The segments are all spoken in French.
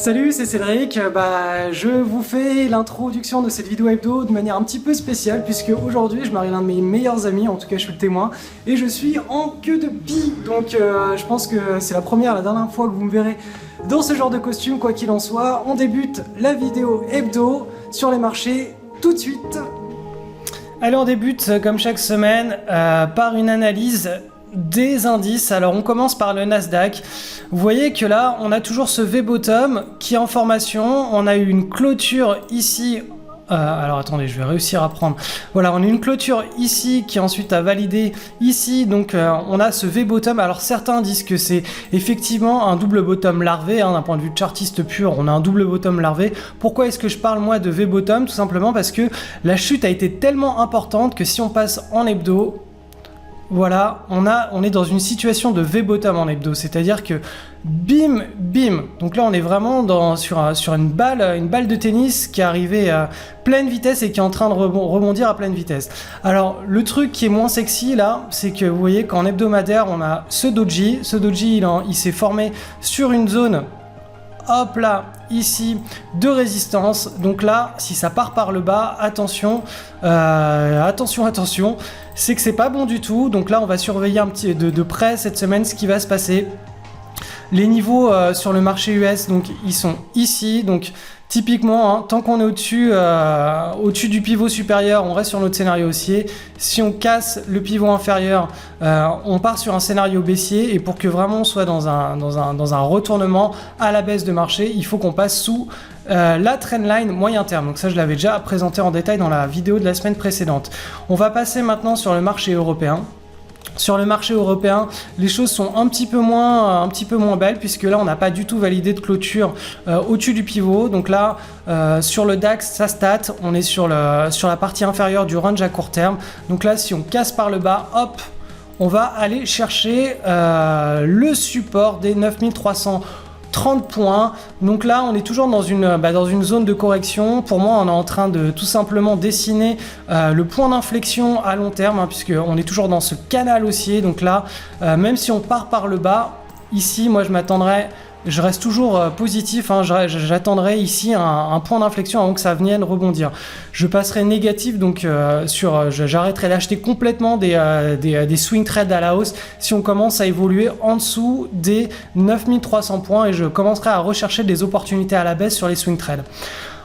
Salut, c'est Cédric. Je vous fais l'introduction de cette vidéo hebdo de manière un petit peu spéciale puisque aujourd'hui je marie l'un de mes meilleurs amis, en tout cas je suis le témoin, et je suis en queue de pie. Donc je pense que c'est la dernière fois que vous me verrez dans ce genre de costume, quoi qu'il en soit. On débute la vidéo hebdo sur les marchés tout de suite. Allez, on débute comme chaque semaine par une analyse des indices. Alors on commence par le Nasdaq. Vous voyez que là on a toujours ce V-bottom qui est en formation. On a eu une clôture ici. Alors attendez, je vais réussir à prendre. Voilà, on a une clôture ici qui ensuite a validé ici. Donc on a ce V-bottom. Alors certains disent que c'est effectivement un double bottom larvé. D'un point de vue chartiste pur, on a un double bottom larvé. Pourquoi est-ce que je parle moi de V-bottom? Tout simplement parce que la chute a été tellement importante que si on passe en hebdo, voilà, on est dans une situation de V-bottom en hebdo, c'est-à-dire que bim, bim. Donc là, on est vraiment sur une balle de tennis qui est arrivée à pleine vitesse et qui est en train de rebondir à pleine vitesse. Alors, le truc qui est moins sexy là, c'est que vous voyez qu'en hebdomadaire, on a ce doji. Ce doji, il s'est formé sur une zone, hop là, ici, de résistance. Donc là, si ça part par le bas, attention, attention, c'est que c'est pas bon du tout. Donc là, on va surveiller un petit de près cette semaine ce qui va se passer. Les niveaux sur le marché US, donc ils sont ici. Donc typiquement, tant qu'on est au-dessus du pivot supérieur, on reste sur notre scénario haussier. Si on casse le pivot inférieur, on part sur un scénario baissier. Et pour que vraiment on soit dans un retournement à la baisse de marché, il faut qu'on passe sous la trendline moyen terme. Donc ça, je l'avais déjà présenté en détail dans la vidéo de la semaine précédente. On va passer maintenant sur le marché européen. Sur le marché européen, les choses sont un petit peu moins belles puisque là on n'a pas du tout validé de clôture au-dessus du pivot. Donc là sur le DAX, ça stat, on est sur la partie inférieure du range à court terme. Donc là si on casse par le bas, hop, on va aller chercher le support des 9330 points. Donc là on est toujours dans une zone de correction. Pour moi on est en train de tout simplement dessiner le point d'inflexion à long terme, puisque on est toujours dans ce canal haussier. Donc là même si on part par le bas, ici moi je reste toujours positif, j'attendrai ici un point d'inflexion avant que ça vienne rebondir. Je passerai négatif, donc j'arrêterai d'acheter complètement des swing trades à la hausse si on commence à évoluer en dessous des 9300 points et je commencerai à rechercher des opportunités à la baisse sur les swing trades.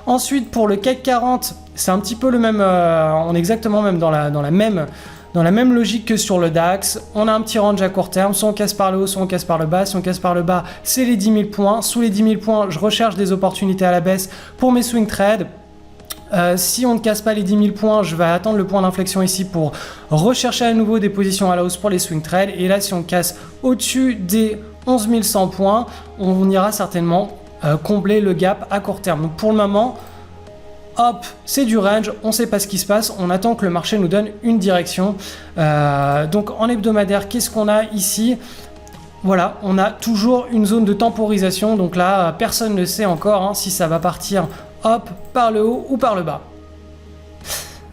Ensuite, pour le CAC 40, c'est un petit peu le même, on est exactement même dans la même logique que sur le DAX. On a un petit range à court terme, soit on casse par le haut, soit on casse par le bas. Si on casse par le bas, c'est les 10 000 points. Sous les 10 000 points, je recherche des opportunités à la baisse pour mes swing trades. Si on ne casse pas les 10 000 points, je vais attendre le point d'inflexion ici pour rechercher à nouveau des positions à la hausse pour les swing trades. Et là, si on casse au-dessus des 11 100 points, on ira certainement combler le gap à court terme. Donc pour le moment, hop, c'est du range, on ne sait pas ce qui se passe, on attend que le marché nous donne une direction. Donc en hebdomadaire, qu'est-ce qu'on a ici? Voilà, on a toujours une zone de temporisation, donc là, personne ne sait encore si ça va partir, hop, par le haut ou par le bas.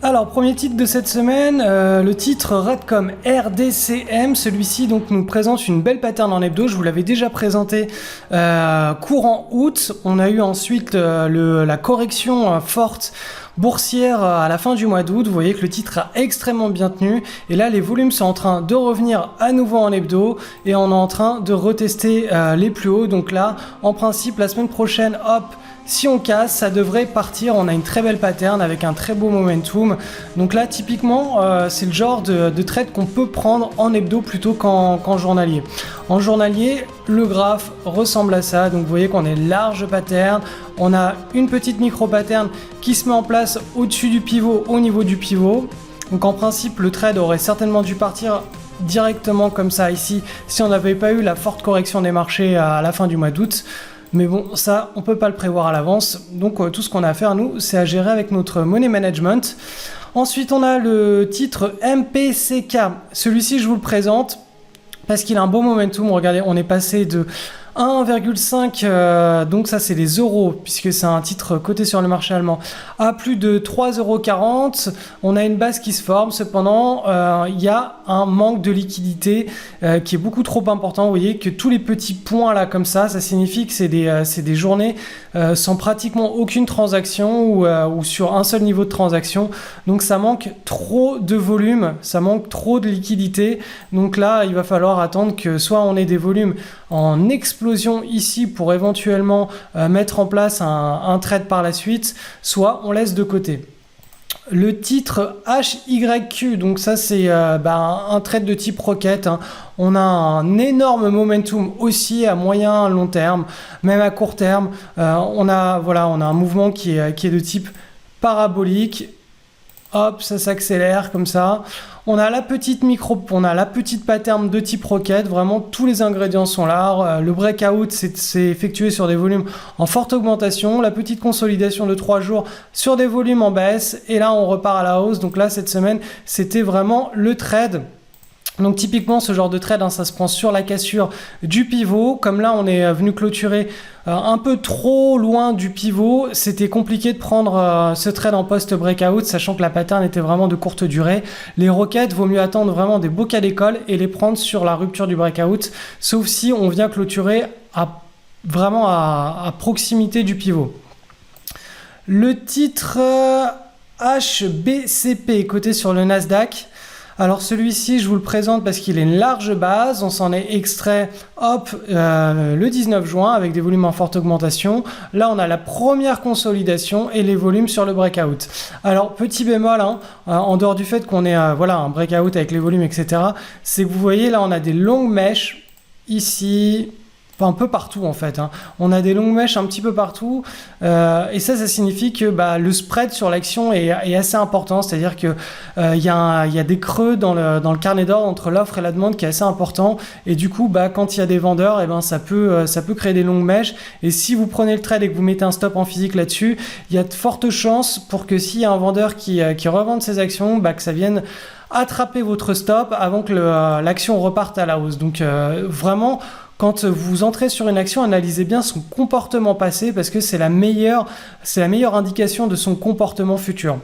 Alors, premier titre de cette semaine, le titre Radcom RDCM. Celui-ci donc nous présente une belle pattern en hebdo. Je vous l'avais déjà présenté courant août. On a eu ensuite la correction forte boursière à la fin du mois d'août. Vous voyez que le titre a extrêmement bien tenu. Et là, les volumes sont en train de revenir à nouveau en hebdo. Et on est en train de retester les plus hauts. Donc là, en principe, la semaine prochaine, hop, si on casse, ça devrait partir. On a une très belle pattern avec un très beau momentum. Donc là, typiquement, c'est le genre de trade qu'on peut prendre en hebdo plutôt qu'en journalier. En journalier, le graphe ressemble à ça. Donc vous voyez qu'on est large pattern. On a une petite micro pattern qui se met en place au-dessus du pivot, au niveau du pivot. Donc en principe, le trade aurait certainement dû partir directement comme ça ici si on n'avait pas eu la forte correction des marchés à la fin du mois d'août. Mais bon, ça, on ne peut pas le prévoir à l'avance. Donc, tout ce qu'on a à faire, nous, c'est à gérer avec notre money management. Ensuite, on a le titre MPCK. Celui-ci, je vous le présente parce qu'il a un beau momentum. Regardez, on est passé de 1,5, donc ça c'est les euros, puisque c'est un titre coté sur le marché allemand, à plus de 3,40 €. On a une base qui se forme, cependant, il y a un manque de liquidité qui est beaucoup trop important. Vous voyez que tous les petits points là comme ça signifie que c'est des journées sans pratiquement aucune transaction ou sur un seul niveau de transaction. Donc ça manque trop de volume, ça manque trop de liquidité. Donc là, il va falloir attendre que soit on ait des volumes en explosion ici pour éventuellement mettre en place un trade par la suite, soit on laisse de côté. Le titre HYQ, donc ça c'est un trade de type rocket, hein. On a un énorme momentum aussi à moyen long terme, même à court terme. On a un mouvement qui est de type parabolique. Hop, ça s'accélère comme ça. On a la petite pattern de type rocket. Vraiment, tous les ingrédients sont là. Le breakout s'est effectué sur des volumes en forte augmentation. La petite consolidation de 3 jours sur des volumes en baisse. Et là, on repart à la hausse. Donc là, cette semaine, c'était vraiment le trade. Donc typiquement ce genre de trade, hein, ça se prend sur la cassure du pivot. Comme là on est venu clôturer un peu trop loin du pivot, c'était compliqué de prendre ce trade en post-breakout, sachant que la pattern était vraiment de courte durée. Les roquettes, vaut mieux attendre vraiment des beaux cas d'école et les prendre sur la rupture du breakout, sauf si on vient clôturer vraiment à proximité du pivot. Le titre HBCP coté sur le Nasdaq. Alors celui-ci, je vous le présente parce qu'il est une large base. On s'en est extrait le 19 juin avec des volumes en forte augmentation. Là, on a la première consolidation et les volumes sur le breakout. Alors, petit bémol, hein, en dehors du fait qu'on ait un breakout avec les volumes, etc., c'est que vous voyez, là, on a des longues mèches ici, un peu partout en fait, hein. On a des longues mèches un petit peu partout et ça signifie que le spread sur l'action est assez important, c'est-à-dire que il y a des creux dans le carnet d'ordre entre l'offre et la demande qui est assez important et du coup quand il y a des vendeurs, ça peut créer des longues mèches et si vous prenez le trade et que vous mettez un stop en physique là-dessus, il y a de fortes chances pour que s'il y a un vendeur qui revende ses actions, que ça vienne attraper votre stop avant que l'action reparte à la hausse. Donc vraiment, quand vous entrez sur une action, analysez bien son comportement passé parce que c'est la meilleure indication de son comportement futur.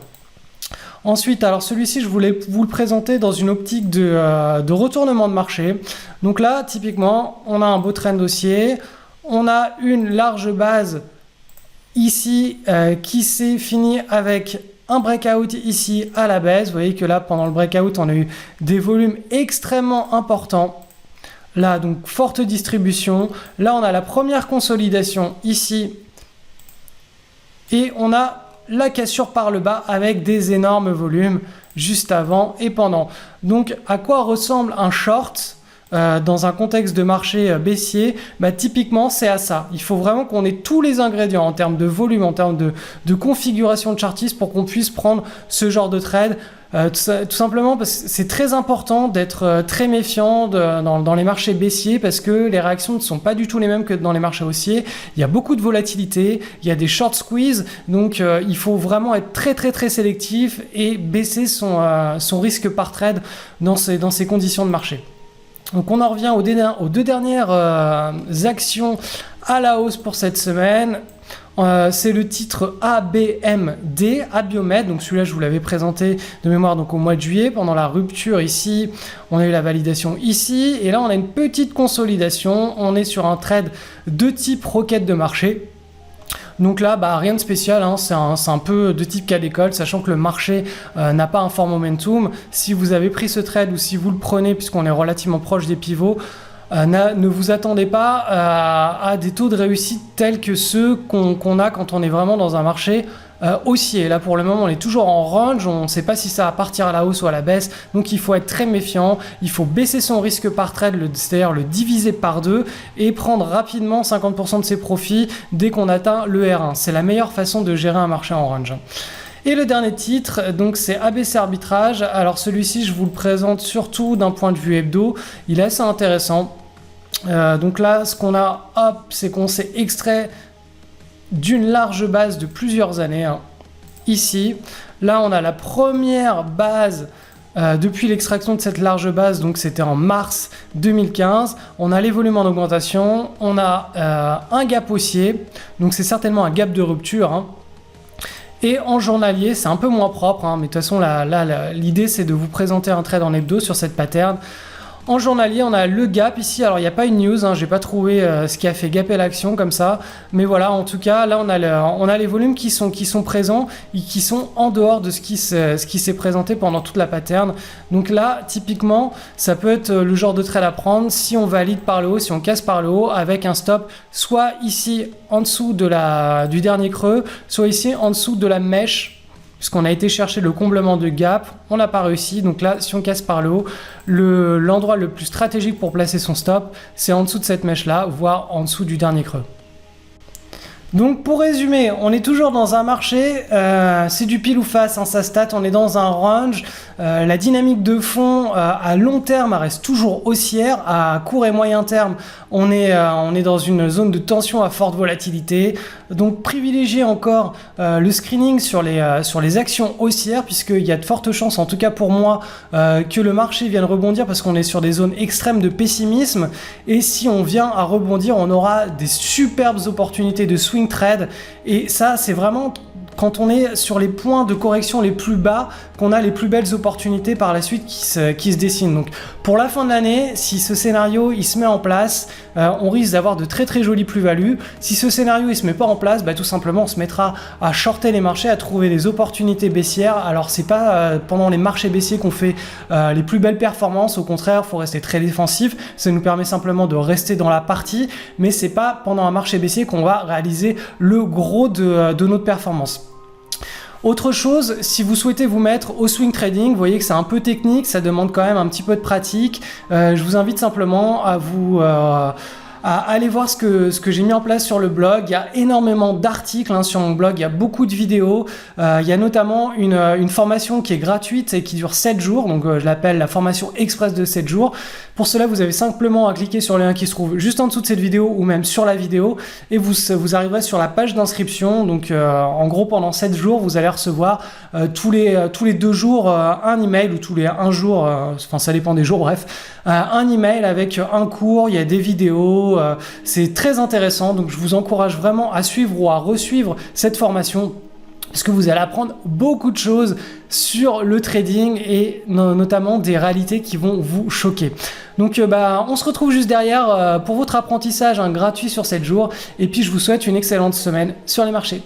Ensuite, alors celui-ci, je voulais vous le présenter dans une optique de retournement de marché. Donc là, typiquement, on a un beau trend haussier, on a une large base ici qui s'est finie avec un breakout ici à la baisse. Vous voyez que là, pendant le breakout, on a eu des volumes extrêmement importants. Là, donc, forte distribution. Là, on a la première consolidation ici. Et on a la cassure par le bas avec des énormes volumes juste avant et pendant. Donc, à quoi ressemble un short dans un contexte de marché baissier? Typiquement, c'est à ça. Il faut vraiment qu'on ait tous les ingrédients en termes de volume, en termes de configuration de chartiste pour qu'on puisse prendre ce genre de trade. Tout simplement parce que c'est très important d'être très méfiant dans les marchés baissiers parce que les réactions ne sont pas du tout les mêmes que dans les marchés haussiers. Il y a beaucoup de volatilité, il y a des short squeeze, donc il faut vraiment être très très très sélectif et baisser son risque par trade dans ces conditions de marché. Donc on en revient aux deux dernières actions à la hausse pour cette semaine. C'est le titre ABMD, Abiomed, donc celui-là je vous l'avais présenté de mémoire donc au mois de juillet, pendant la rupture ici, on a eu la validation ici, et là on a une petite consolidation, on est sur un trade de type roquette de marché. Donc là, rien de spécial, hein, c'est un peu de type cas d'école, sachant que le marché n'a pas un fort momentum. Si vous avez pris ce trade ou si vous le prenez, puisqu'on est relativement proche des pivots, ne vous attendez pas à des taux de réussite tels que ceux qu'on a quand on est vraiment dans un marché haussier. Là pour le moment on est toujours en range, on ne sait pas si ça va partir à la hausse ou à la baisse, donc il faut être très méfiant, il faut baisser son risque par trade, c'est-à-dire le diviser par 2 et prendre rapidement 50% de ses profits dès qu'on atteint le R1. C'est la meilleure façon de gérer un marché en range. Et le dernier titre, donc c'est ABC Arbitrage. Alors celui-ci, je vous le présente surtout d'un point de vue hebdo. Il est assez intéressant. Donc là, ce qu'on a, c'est qu'on s'est extrait d'une large base de plusieurs années. Ici, là, on a la première base depuis l'extraction de cette large base, donc c'était en mars 2015, on a les volumes en augmentation, on a un gap haussier, donc c'est certainement un gap de rupture, hein. Et en journalier, c'est un peu moins propre, hein, mais de toute façon, l'idée c'est de vous présenter un trade en hebdo sur cette pattern. En journalier, on a le gap ici. Alors, il n'y a pas une news, hein, j'ai pas trouvé ce qui a fait gaper l'action comme ça. Mais voilà, en tout cas, là, on a les volumes qui sont présents et qui sont en dehors de ce qui s'est présenté pendant toute la pattern. Donc là, typiquement, ça peut être le genre de trade à prendre si on valide par le haut, si on casse par le haut avec un stop, soit ici en dessous du dernier creux, soit ici en dessous de la mèche. Puisqu'on a été chercher le comblement de gap, on n'a pas réussi. Donc là, si on casse par le haut, l'endroit le plus stratégique pour placer son stop, c'est en dessous de cette mèche-là, voire en dessous du dernier creux. Donc pour résumer, on est toujours dans un marché, c'est du pile ou face, hein, ça stat, on est dans un range, la dynamique de fond à long terme elle reste toujours haussière, à court et moyen terme on est dans une zone de tension à forte volatilité, donc privilégiez encore le screening sur les actions haussières, puisqu'il y a de fortes chances, en tout cas pour moi, que le marché vienne rebondir parce qu'on est sur des zones extrêmes de pessimisme, et si on vient à rebondir, on aura des superbes opportunités de swing trade, et ça c'est vraiment quand on est sur les points de correction les plus bas qu'on a les plus belles opportunités par la suite qui se dessinent. Donc pour la fin de l'année, si ce scénario il se met en place, on risque d'avoir de très très jolies plus-values. Si ce scénario il se met pas en place, tout simplement on se mettra à shorter les marchés, à trouver des opportunités baissières. Alors c'est pas pendant les marchés baissiers qu'on fait les plus belles performances, au contraire il faut rester très défensif, ça nous permet simplement de rester dans la partie, mais c'est pas pendant un marché baissier qu'on va réaliser le gros de notre performance. Autre chose, si vous souhaitez vous mettre au swing trading, vous voyez que c'est un peu technique, ça demande quand même un petit peu de pratique. Je vous invite simplement à aller voir ce que j'ai mis en place sur le blog. Il y a énormément d'articles sur mon blog, il y a beaucoup de vidéos. Il y a notamment une formation qui est gratuite et qui dure 7 jours, donc je l'appelle la formation express de 7 jours. Pour cela, vous avez simplement à cliquer sur le lien qui se trouve juste en dessous de cette vidéo ou même sur la vidéo et vous arriverez sur la page d'inscription. Donc en gros, pendant 7 jours, vous allez recevoir tous les 2 jours un email, ou tous les 1 jour, enfin ça dépend des jours, bref, un email avec un cours, il y a des vidéos, c'est très intéressant, donc je vous encourage vraiment à suivre ou à resuivre cette formation, parce que vous allez apprendre beaucoup de choses sur le trading et notamment des réalités qui vont vous choquer. Donc on se retrouve juste derrière pour votre apprentissage gratuit sur 7 jours, et puis je vous souhaite une excellente semaine sur les marchés.